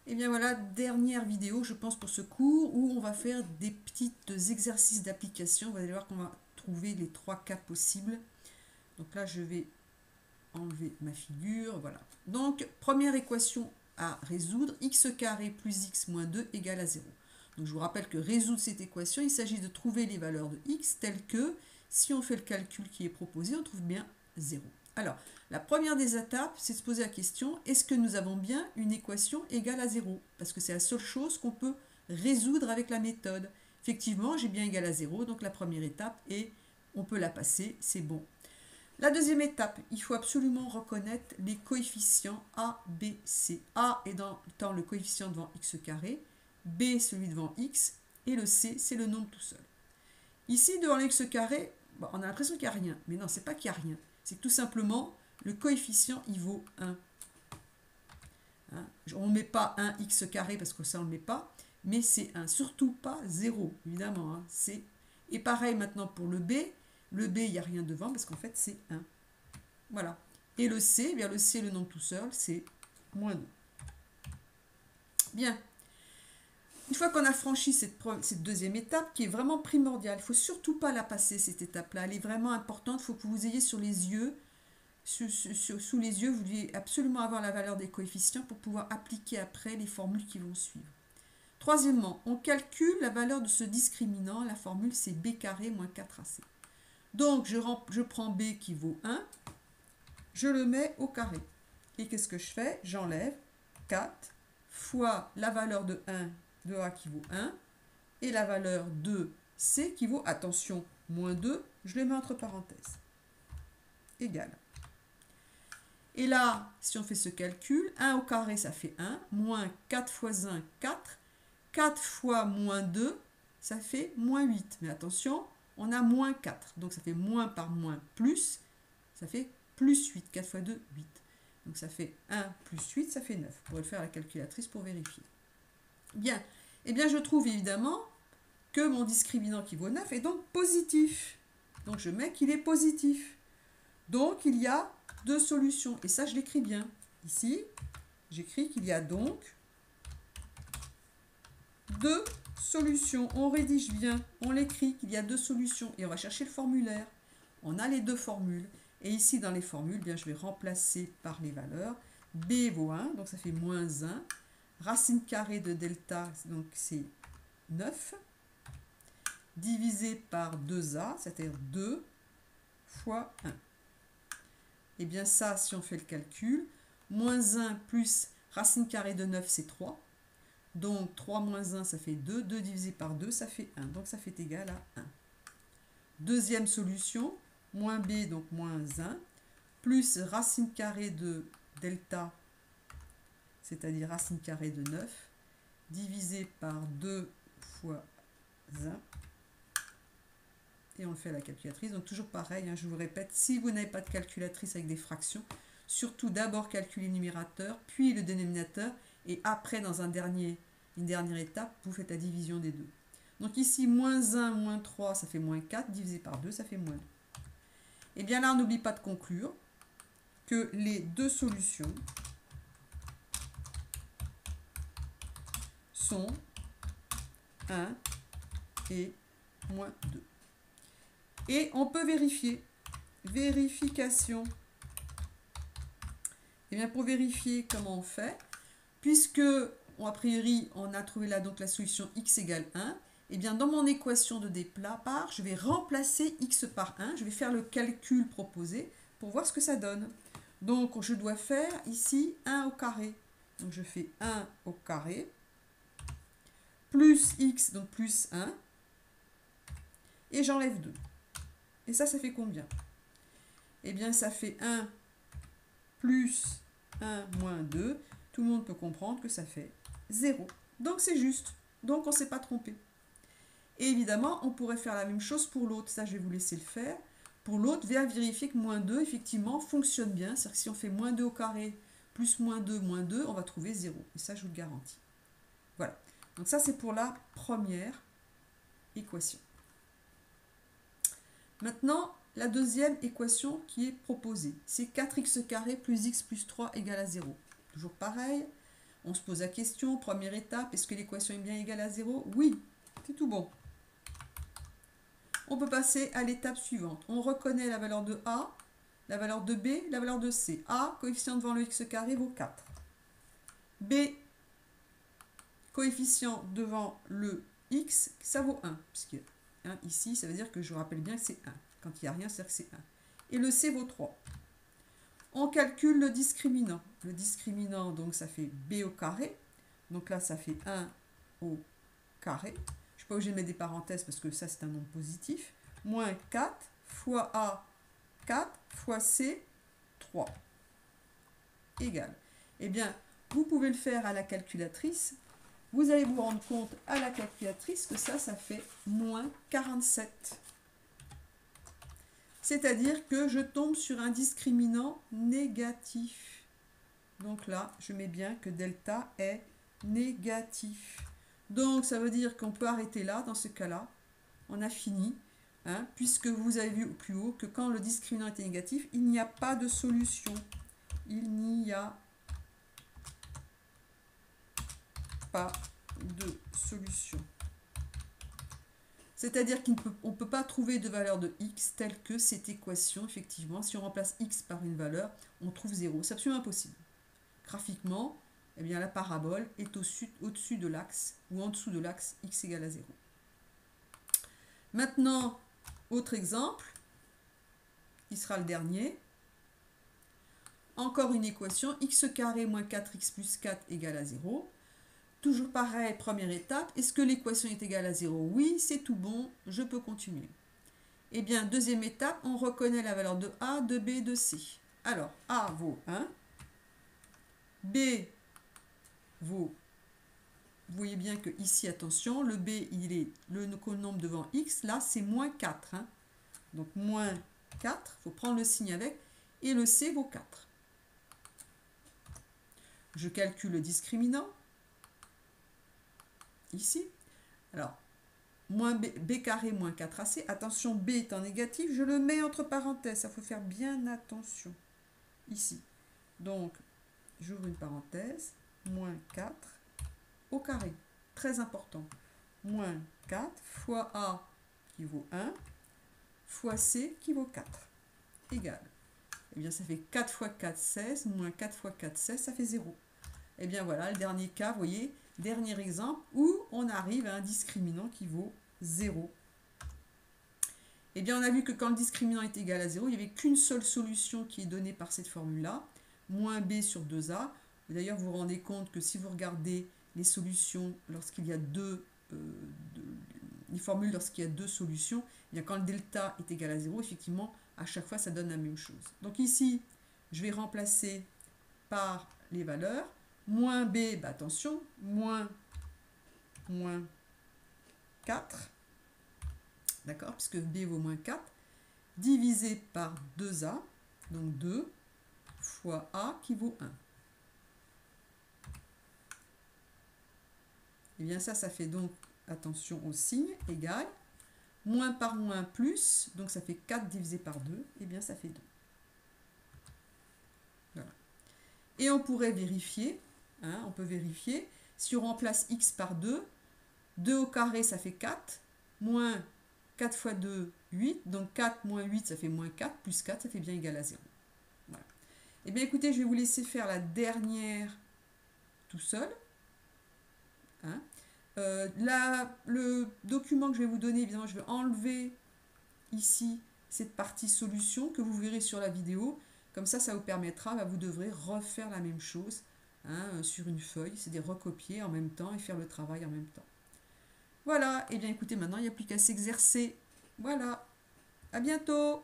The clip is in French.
Et bien voilà, dernière vidéo, je pense, pour ce cours, où on va faire des petits exercices d'application. Vous allez voir qu'on va trouver les 3 cas possibles. Donc là, je vais enlever ma figure, voilà. Donc, première équation à résoudre, x carré plus x moins 2 égale à 0. Donc je vous rappelle que résoudre cette équation, il s'agit de trouver les valeurs de x telles que, si on fait le calcul qui est proposé, on trouve bien 0. Alors, la première des étapes, c'est de se poser la question, est-ce que nous avons bien une équation égale à 0? Parce que c'est la seule chose qu'on peut résoudre avec la méthode. Effectivement, j'ai bien égal à 0, donc la première étape, et on peut la passer, c'est bon. La deuxième étape, il faut absolument reconnaître les coefficients A, B, C. A étant le coefficient devant x carré, B celui devant x, et le C, c'est le nombre tout seul. Ici, devant x carré, bon, on a l'impression qu'il n'y a rien. Mais non, c'est pas qu'il n'y a rien. C'est que tout simplement, le coefficient, il vaut 1. Hein, on ne met pas 1 x carré parce que ça, on ne le met pas. Mais c'est 1. Surtout pas 0, évidemment. Hein, et pareil maintenant pour le B. Le B, il n'y a rien devant parce qu'en fait, c'est 1. Voilà. Et le C, eh bien le C, le nombre tout seul, c'est moins 2. Bien. Une fois qu'on a franchi cette deuxième étape, qui est vraiment primordiale, il ne faut surtout pas la passer, cette étape-là. Elle est vraiment importante. Il faut que vous ayez sur les yeux, sous les yeux, vous devez absolument avoir la valeur des coefficients pour pouvoir appliquer après les formules qui vont suivre. Troisièmement, on calcule la valeur de ce discriminant. La formule, c'est b carré moins 4ac. Donc, je prends b qui vaut 1. Je le mets au carré. Et qu'est-ce que je fais? J'enlève 4 fois la valeur de 1 de A qui vaut 1 et la valeur de C qui vaut, attention, moins 2, je les mets entre parenthèses. Égal. Et là, si on fait ce calcul, 1 au carré, ça fait 1, moins 4 fois 1, 4. 4 fois moins 2, ça fait moins 8. Mais attention, on a moins 4. Donc ça fait moins par moins plus, ça fait plus 8. 4 fois 2, 8. Donc ça fait 1 plus 8, ça fait 9. Vous pourrez le faire à la calculatrice pour vérifier. Bien. Eh bien, je trouve évidemment que mon discriminant qui vaut 9 est donc positif. Donc je mets qu'il est positif. Donc il y a deux solutions. Et ça, je l'écris bien. Ici, j'écris qu'il y a donc deux solutions. On rédige bien, on l'écrit qu'il y a deux solutions. Et on va chercher le formulaire. On a les deux formules. Et ici, dans les formules, bien, je vais remplacer par les valeurs. B vaut 1, donc ça fait moins 1. Racine carrée de delta, donc c'est 9. Divisé par 2a, c'est-à-dire 2 fois 1. Et bien ça, si on fait le calcul, moins 1 plus racine carrée de 9, c'est 3. Donc 3 moins 1, ça fait 2. 2 divisé par 2, ça fait 1. Donc ça fait égal à 1. Deuxième solution, moins b, donc moins 1, plus racine carrée de delta, c'est-à-dire racine carrée de 9, divisé par 2 fois 1. Et on le fait à la calculatrice. Donc toujours pareil, hein, je vous répète, si vous n'avez pas de calculatrice avec des fractions, surtout d'abord calculer le numérateur, puis le dénominateur, et après, dans une dernière étape, vous faites la division des deux. Donc ici, moins 1, moins 3, ça fait moins 4, divisé par 2, ça fait moins 2. Et bien là, on n'oublie pas de conclure que les deux solutions sont 1 et moins 2. Et on peut vérifier. Vérification. Et bien pour vérifier comment on fait, puisque a priori on a trouvé là donc la solution x égale 1, et bien dans mon équation de départ, je vais remplacer x par 1. Je vais faire le calcul proposé pour voir ce que ça donne. Donc je dois faire ici 1 au carré. Donc je fais 1 au carré, plus x, donc plus 1, et j'enlève 2. Et ça fait combien? Eh bien, ça fait 1 plus 1 moins 2. Tout le monde peut comprendre que ça fait 0. Donc, c'est juste. Donc, on ne s'est pas trompé. Et évidemment, on pourrait faire la même chose pour l'autre. Ça, je vais vous laisser le faire. Pour l'autre, vérifier que moins 2, effectivement, fonctionne bien. C'est-à-dire que si on fait moins 2 au carré, plus moins 2, on va trouver 0. Et ça, je vous le garantis. Voilà. Donc, ça, c'est pour la première équation. Maintenant, la deuxième équation qui est proposée, c'est 4x carré plus x plus 3 égale à 0. Toujours pareil, On se pose la question, première étape, est-ce que l'équation est bien égale à 0? Oui, c'est tout bon. On peut passer à l'étape suivante. On reconnaît la valeur de A, la valeur de B, la valeur de C. A, coefficient devant le x carré, vaut 4. B, coefficient devant le x, ça vaut 1. Puisque ici, ça veut dire que je rappelle bien que c'est 1. Quand il n'y a rien, c'est-à-dire que c'est 1. Et le C vaut 3. On calcule le discriminant. Le discriminant, donc ça fait B au carré. Donc là, ça fait 1 au carré. Je ne suis pas obligé de mettre des parenthèses parce que ça, c'est un nombre positif. Moins 4 fois A, 4 fois C, 3. Égal. Eh bien, vous pouvez le faire à la calculatrice. Vous allez vous rendre compte à la calculatrice que ça fait moins 47. C'est-à-dire que je tombe sur un discriminant négatif. Donc là, je mets bien que delta est négatif. Donc, ça veut dire qu'on peut arrêter là, dans ce cas-là. On a fini, puisque vous avez vu plus haut que quand le discriminant était négatif, il n'y a pas de solution. Il n'y a pas de solution. C'est-à-dire qu'on ne peut pas trouver de valeur de x telle que cette équation, effectivement. Si on remplace x par une valeur, on trouve 0. C'est absolument impossible. Graphiquement, eh bien, la parabole est au-dessus de l'axe ou en dessous de l'axe x égale à 0. Maintenant, autre exemple, qui sera le dernier. Encore une équation, x carré moins 4x plus 4 égale à 0. Toujours pareil, première étape. Est-ce que l'équation est égale à 0? Oui, c'est tout bon, je peux continuer. Eh bien, deuxième étape, on reconnaît la valeur de A, de B, de C. Alors, A vaut 1. B vaut... Vous voyez bien que ici, attention, le B, il est le nombre devant x. Là, c'est moins 4. Donc, moins 4, il faut prendre le signe avec. Et le C vaut 4. Je calcule le discriminant. Ici. Alors, moins b carré moins 4ac. Attention, b étant négatif, je le mets entre parenthèses. Ça faut faire bien attention. Ici. Donc, j'ouvre une parenthèse. Moins 4 au carré. Très important. Moins 4 fois a qui vaut 1 fois c qui vaut 4. Égal. Eh bien, ça fait 4 fois 4, 16. Moins 4 fois 4, 16. Ça fait 0. Eh bien, voilà, le dernier cas, vous voyez, dernier exemple où on arrive à un discriminant qui vaut 0. Eh bien, on a vu que quand le discriminant est égal à 0, il n'y avait qu'une seule solution qui est donnée par cette formule-là, moins b sur 2a. D'ailleurs, vous vous rendez compte que si vous regardez les solutions lorsqu'il y a les formules lorsqu'il y a deux solutions, eh bien, quand le delta est égal à 0, effectivement, à chaque fois, ça donne la même chose. Donc ici, je vais remplacer par les valeurs. Moins b, bah attention, moins 4, d'accord, puisque b vaut moins 4, divisé par 2a, donc 2 fois a qui vaut 1. Et bien ça fait donc, attention au signe, égal, moins par moins plus, donc ça fait 4 divisé par 2, et bien ça fait 2. Voilà. Et on pourrait vérifier, on peut vérifier, si on remplace x par 2, 2 au carré ça fait 4, moins 4 fois 2, 8, donc 4 moins 8 ça fait moins 4, plus 4 ça fait bien égal à 0. Voilà. Et bien écoutez, je vais vous laisser faire la dernière tout seul. Le document que je vais vous donner, évidemment, je vais enlever ici cette partie solution que vous verrez sur la vidéo. Comme ça vous permettra, vous devrez refaire la même chose sur une feuille, c'est-à-dire recopier en même temps et faire le travail en même temps. Voilà, et bien écoutez, maintenant il n'y a plus qu'à s'exercer. Voilà, à bientôt!